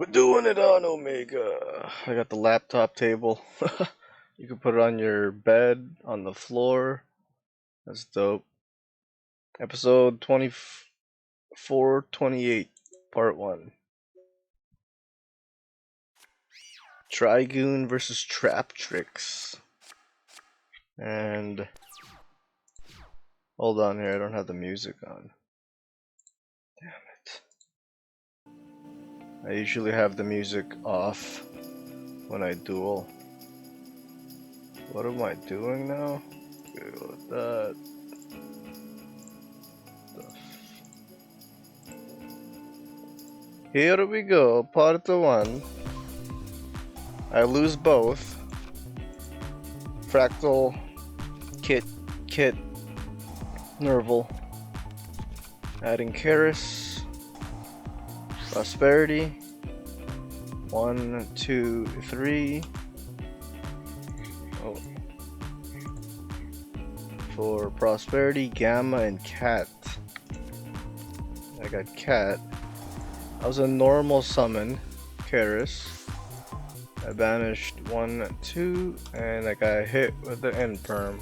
We're doing it on Omega. I got the laptop table. You can put it on your bed, on the floor. That's dope. Episode 2428, Part 1. GOON versus TRAPTRIX. And hold on here, I don't have the music on. Damn it. I usually have the music off when I duel. What am I doing now? That. Here we go, part 1. I lose both. Fractal, Kit, Nerval. Adding Karis. Prosperity. 1, 2, 3. Oh. For Prosperity, Gamma, and Cat. I got Cat. I was a normal summon, Karis. I banished 1, 2, and I got hit with the end perm.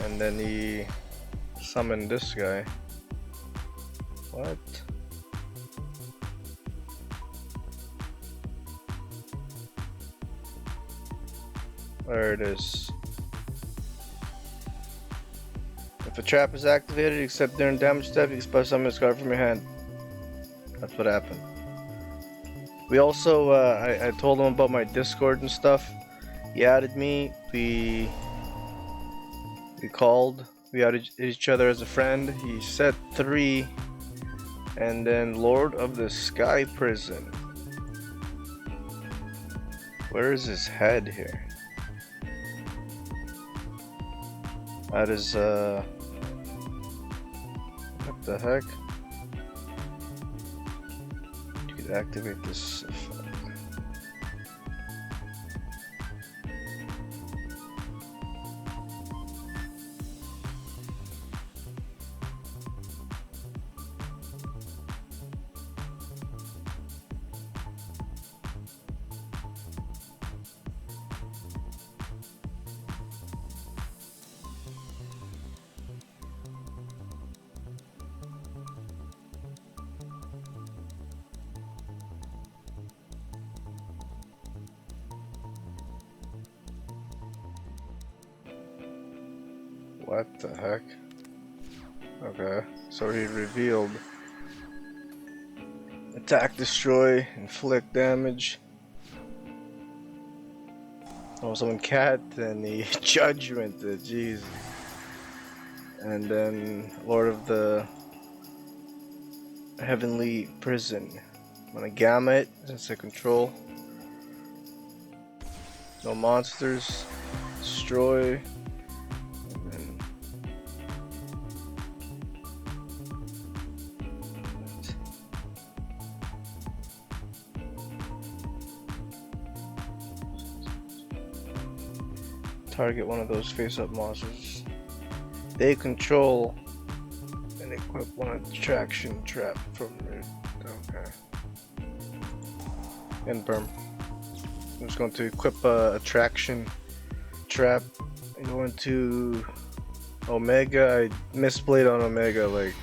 And then he summoned this guy. What? There it is. If a trap is activated, except during damage step, you expel summon this card from your hand. That's what happened. We also, I told him about my Discord and stuff. He added me. We called. We added each other as a friend. He set 3, and then Lord of the Sky Prison. Where is his head here? That is what the heck? You could activate this effect. What the heck? Okay, so he revealed attack, destroy, inflict damage. Oh, someone Cat and the judgment, jeez. And then Lord of the Heavenly Prison. I'm gonna gamma it since I control. No monsters. Destroy. Target one of those face-up monsters. They control and equip one attraction trap from their. Okay. And burn. I'm just going to equip a attraction trap. I'm going to Omega. I misplayed on Omega, like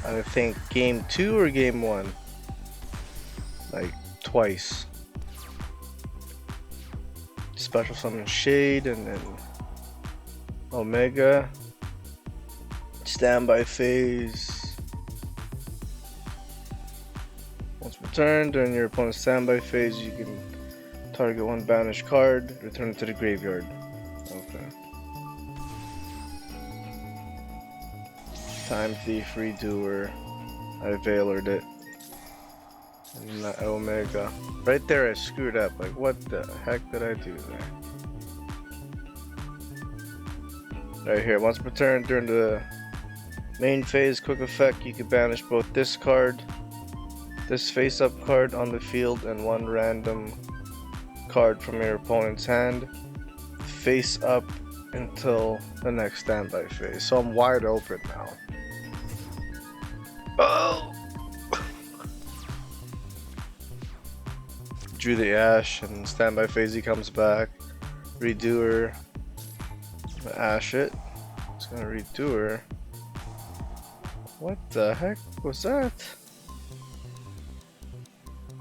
I think game 2 or game 1, like twice. Special summon Shade and then Omega. Standby phase. Once per turn, during your opponent's standby phase, you can target one banished card, return it to the graveyard. Okay. Time Thief, Redoer. I Veilered it. And Omega. Right there I screwed up. Like, what the heck did I do there? Right here, once per turn during the main phase, quick effect, you can banish both this card, this face-up card on the field, and one random card from your opponent's hand, face up until the next standby phase. So I'm wide open now. Oh! Drew the Ash and standby phase. He comes back. Redo her. Ash it. It's gonna redo her. What the heck was that?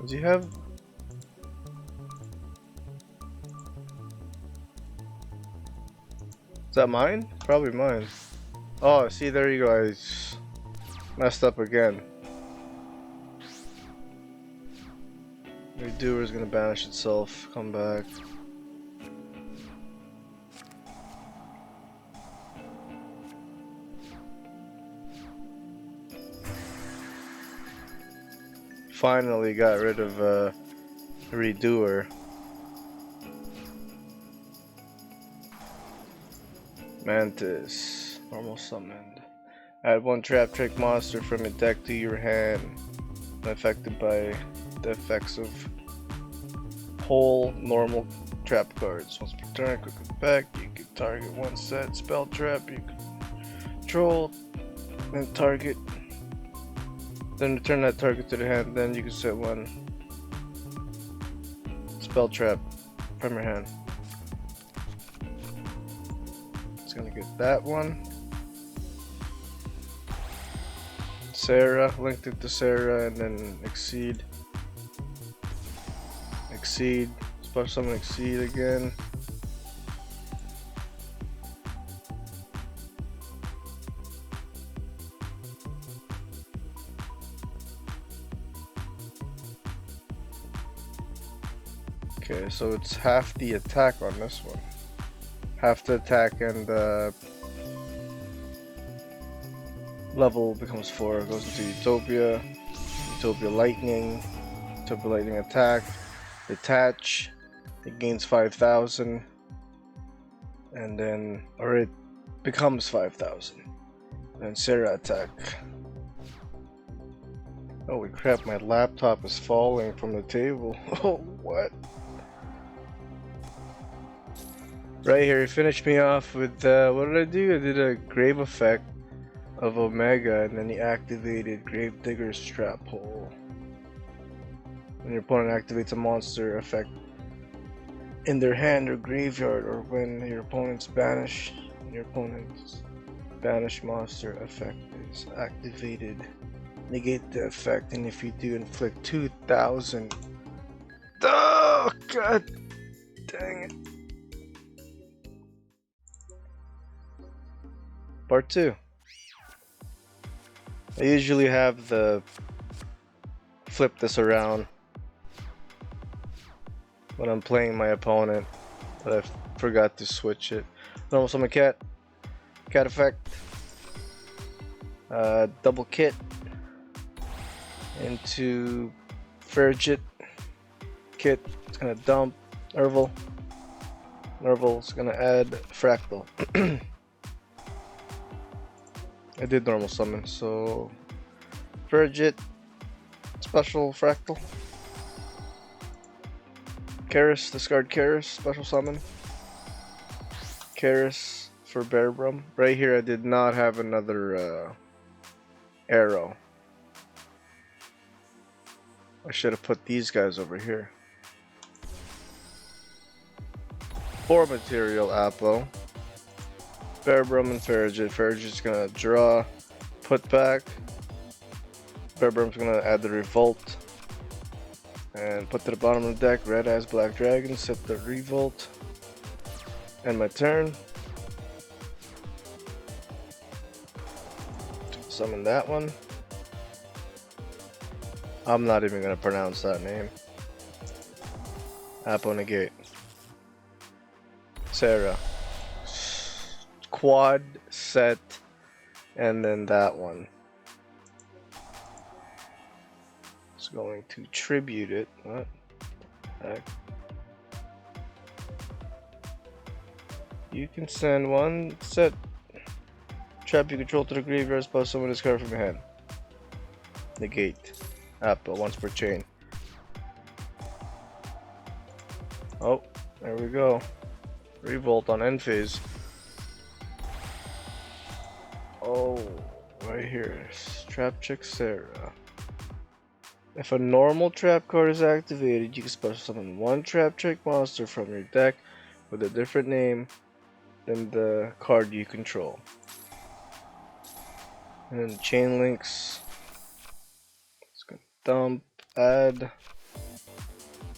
Does he have? Is that mine? Probably mine. Oh, see, there you go. I messed up again. Redoer is gonna banish itself. Come back. Finally got rid of Redoer. Mantis, normal summoned. Add one TRAPTRIX monster from your deck to your hand, affected by the effects of whole normal trap cards. Once per turn, click it back. You can target one set spell trap you control, then target. Then return that target to the hand. Then you can set one spell trap from your hand. It's gonna get that one. Sarah, linked it to Sarah, and then exceed. Exceed. Special summon exceed again. Okay, so it's half the attack on this one. Half the attack and level becomes 4. It goes into Utopia. Utopia Lightning. Utopia Lightning attack. Detach. It gains 5,000. And then, or it becomes 5,000. Then Sarah attack. Holy crap, my laptop is falling from the table. Oh, what? Right here, he finished me off with, what did I do? I did a Grave effect of Omega, and then he activated Gravedigger's Trap Hole. When your opponent activates a monster effect in their hand or graveyard, or when your opponent's banished, your opponent's banished monster effect is activated, negate the effect, and if you do, inflict 2,000. Oh, god dang it. Part 2. I usually have the flip this around when I'm playing my opponent, but I forgot to switch it. Normal summon cat effect, double kit into Fergit kit. It's gonna dump Nerval. Nerval's gonna add Fractal. I did normal summon, so Fergit, special Fractal. Karis, discard Karis, special summon. Karis for Bearbrum. Right here I did not have another arrow. I should have put these guys over here. 4 material Apo. Bearbrum and Fergit. Fergit's gonna draw, put back. Bearbrum's gonna add the Revolt and put to the bottom of the deck. Red Eyes Black Dragon, set the Revolt. End my turn. Summon that one. I'm not even gonna pronounce that name. Apo negate. Sarah. Quad set, and then that one. It's going to tribute it. What? Heck. You can send one set trap you control to the graveyard, plus summon this card from your hand. Negate. Apo once per chain. Oh, there we go. Revolt on end phase. Oh, right here. TRAPTRIX. If a normal trap card is activated, you can special summon one TRAPTRIX monster from your deck with a different name than the card you control. And then chain links. It's gonna dump, add,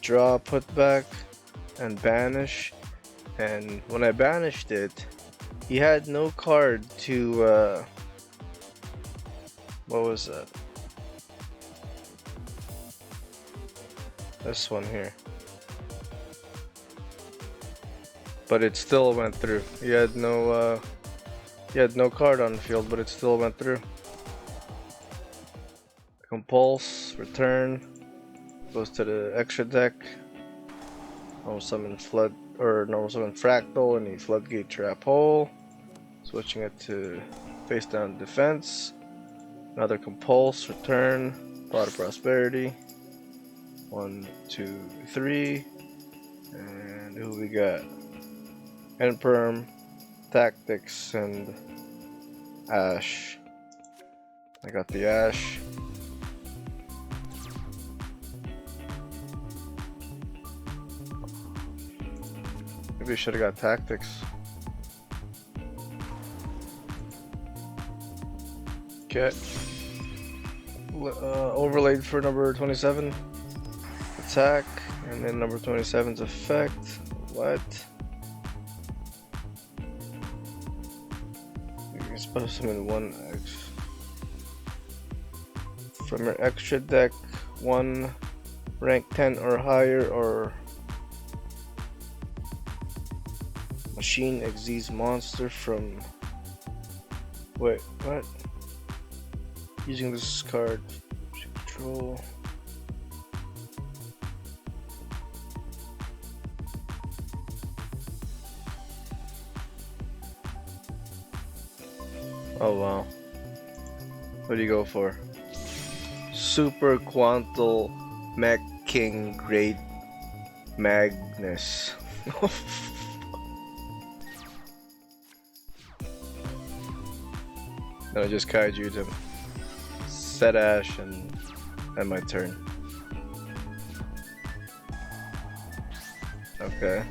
draw, put back, and banish. And when I banished it, he had no card to what was that? This one here. But it still went through. He had no card on the field, but it still went through. Compulse, return, goes to the extra deck. Normal summon normal summon Fractal, and Floodgate Trap Hole. Switching it to face down defense. Another Compulse, return, Pot of Prosperity. 1, 2, 3. And who we got? Perm, Tactics, and Ash. I got the Ash. Maybe I should have got Tactics. Okay. Overlaid for number 27. Attack, and then number 27's effect. What? You can special summon one X from your extra deck, one rank 10 or higher, or Machine Xyz monster from. Wait, what? Using this card, control. Oh wow. What do you go for? Super Quantal Mech King Great Magnus. Then I just kaiju'd him. Set Ash and end my turn. Okay.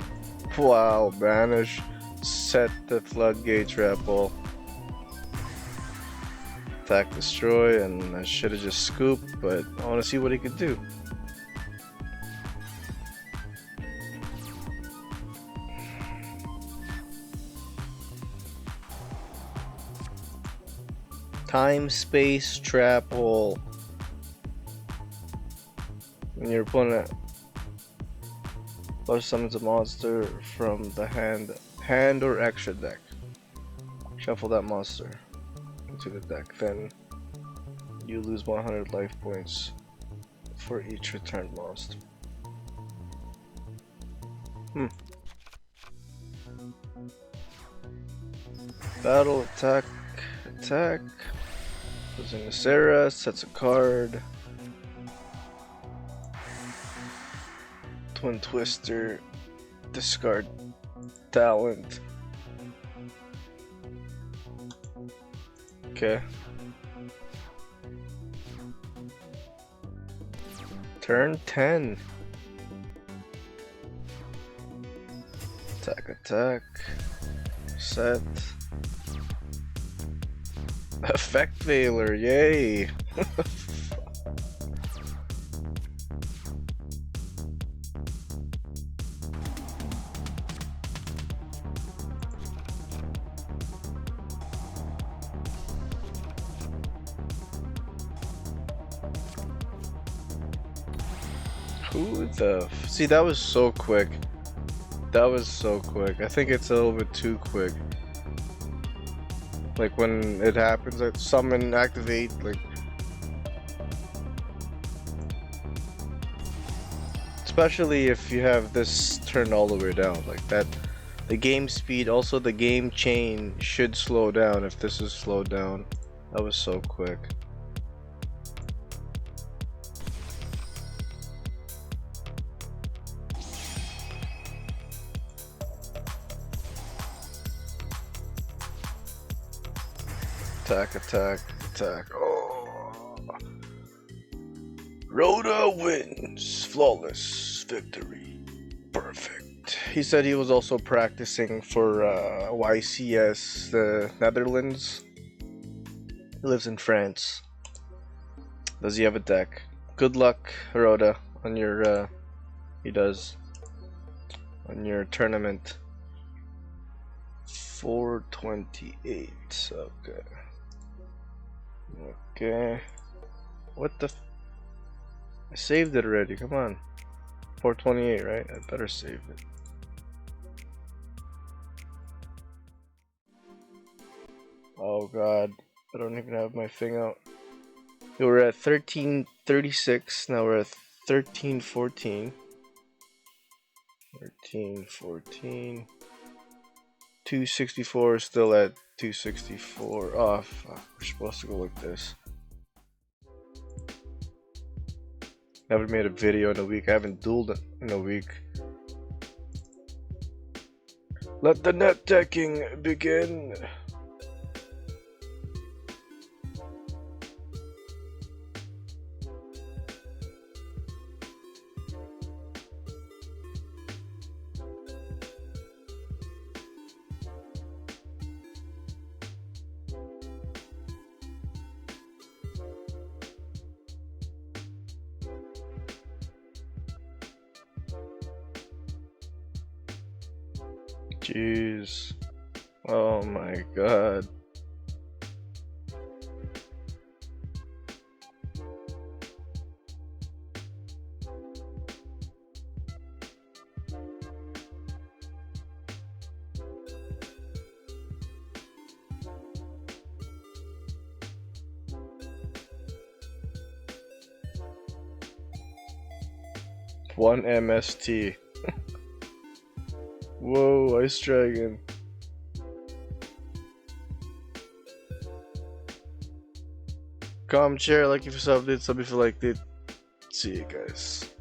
Wow, banish. Set the Floodgate Trap Hole. Attack, destroy, and I should have just scooped, but I want to see what he could do. Time Space Trap Hole. When your opponent flush summons a monster from the hand or extra deck, shuffle that monster into the deck. Then you lose 100 life points for each returned monster. Battle, attack. Goes into Sarah, sets a card. Twin Twister, discard talent. Okay. Turn 10. Attack. Set. Effect Veiler, yay! Who the see, that was so quick. That was so quick. I think it's a little bit too quick. Like when it happens, like summon, activate, like. Especially if you have this turned all the way down, like that. The game speed, also the game chain should slow down if this is slowed down. That was so quick. Attack. attack. Oh. Roda wins. Flawless victory. Perfect. He said he was also practicing for YCS, the Netherlands. He lives in France. Does he have a deck? Good luck, Roda, on your, he does, on your tournament. 428, okay. Okay. What the I saved it already, come on. 428, right? I better save it. Oh god, I don't even have my thing out. We were at 1336, now we're at 1314. 1314. 264 is still at 264. Oh fuck, we're supposed to go like this. I haven't made a video in a week. I haven't dueled in a week. Let the net decking begin. Jeez. Oh my god. One MST. Whoa, Ice Dragon. Comment, share, like if you subbed it, sub if you liked it. See you guys.